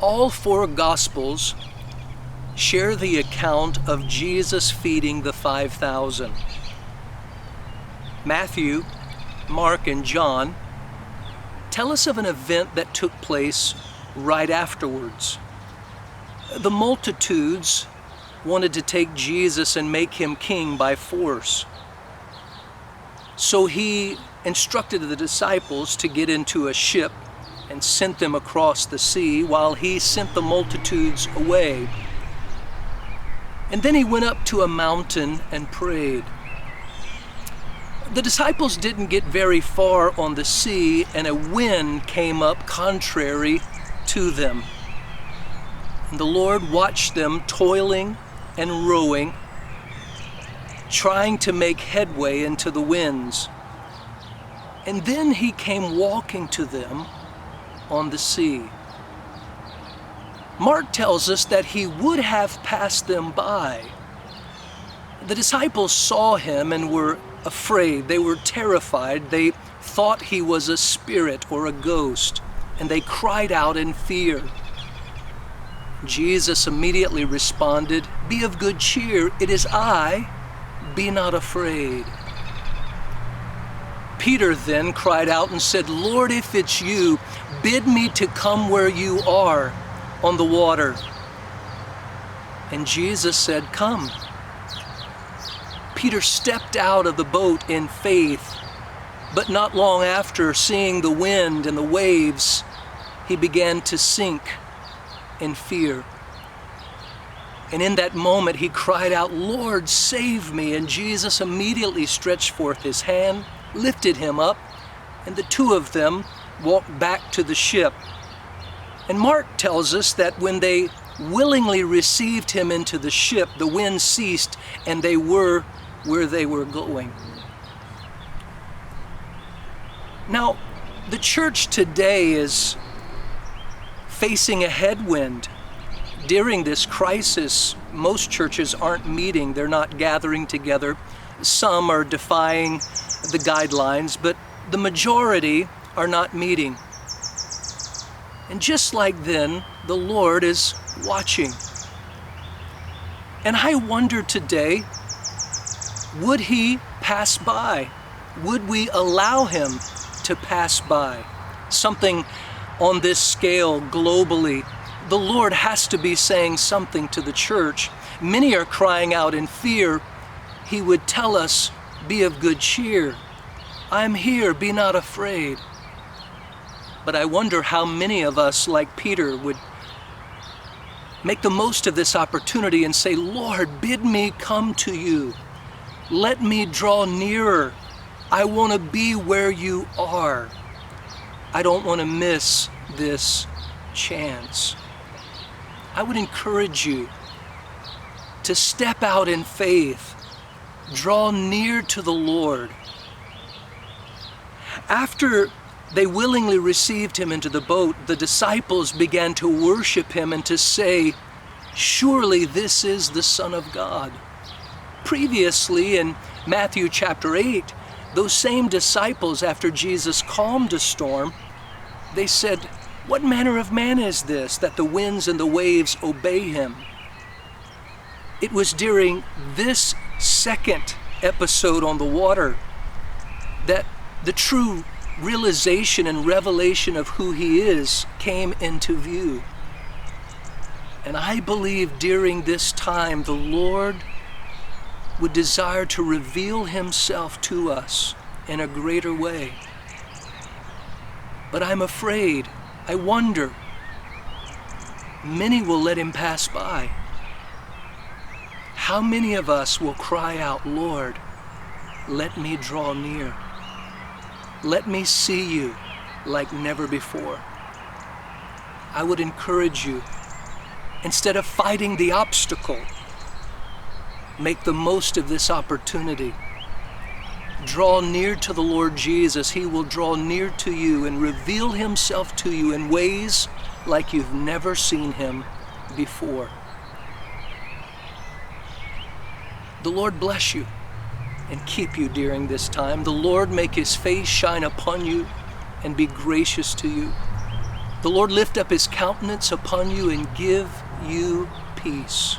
All four Gospels share the account of Jesus feeding the 5,000. Matthew, Mark, and John tell us of an event that took place right afterwards. The multitudes wanted to take Jesus and make him king by force. So he instructed the disciples to get into a ship and sent them across the sea while he sent the multitudes away. And then he went up to a mountain and prayed. The disciples didn't get very far on the sea, and a wind came up contrary to them. And the Lord watched them toiling and rowing, trying to make headway into the winds. And then he came walking to them on the sea. Mark tells us that he would have passed them by. The disciples saw him and were afraid. They were terrified. They thought he was a spirit or a ghost, and they cried out in fear. Jesus immediately responded, "Be of good cheer, it is I, be not afraid." Peter then cried out and said, "Lord, if it's you, bid me to come where you are on the water." And Jesus said, "Come." Peter stepped out of the boat in faith, but not long after, seeing the wind and the waves, he began to sink in fear. And in that moment he cried out, "Lord, save me." And Jesus immediately stretched forth his hand, lifted him up, and the two of them walked back to the ship. And Mark tells us that when they willingly received him into the ship, the wind ceased and they were where they were going. Now, the church today is facing a headwind. During this crisis, most churches aren't meeting, they're not gathering together. Some are defying the guidelines, but the majority are not meeting. And just like then, the Lord is watching. And I wonder today, would he pass by? Would we allow him to pass by? Something on this scale globally, the Lord has to be saying something to the church. Many are crying out in fear. He would tell us, "Be of good cheer. I'm here, be not afraid." But I wonder how many of us, like Peter, would make the most of this opportunity and say, "Lord, bid me come to you. Let me draw nearer. I want to be where you are. I don't want to miss this chance." I would encourage you to step out in faith, draw near to the Lord. After they willingly received him into the boat, the disciples began to worship him and to say, "Surely this is the Son of God." Previously in Matthew chapter 8, those same disciples, after Jesus calmed a storm, they said, "What manner of man is this, that the winds and the waves obey him?" It was during this second episode on the water that the true realization and revelation of who he is came into view. And I believe during this time the Lord would desire to reveal himself to us in a greater way. But I'm afraid, I wonder, many will let him pass by. How many of us will cry out, "Lord, let me draw near. Let me see you like never before"? I would encourage you, instead of fighting the obstacle, make the most of this opportunity. Draw near to the Lord Jesus. He will draw near to you and reveal himself to you in ways like you've never seen him before. The Lord bless you and keep you during this time. The Lord make his face shine upon you and be gracious to you. The Lord lift up his countenance upon you and give you peace.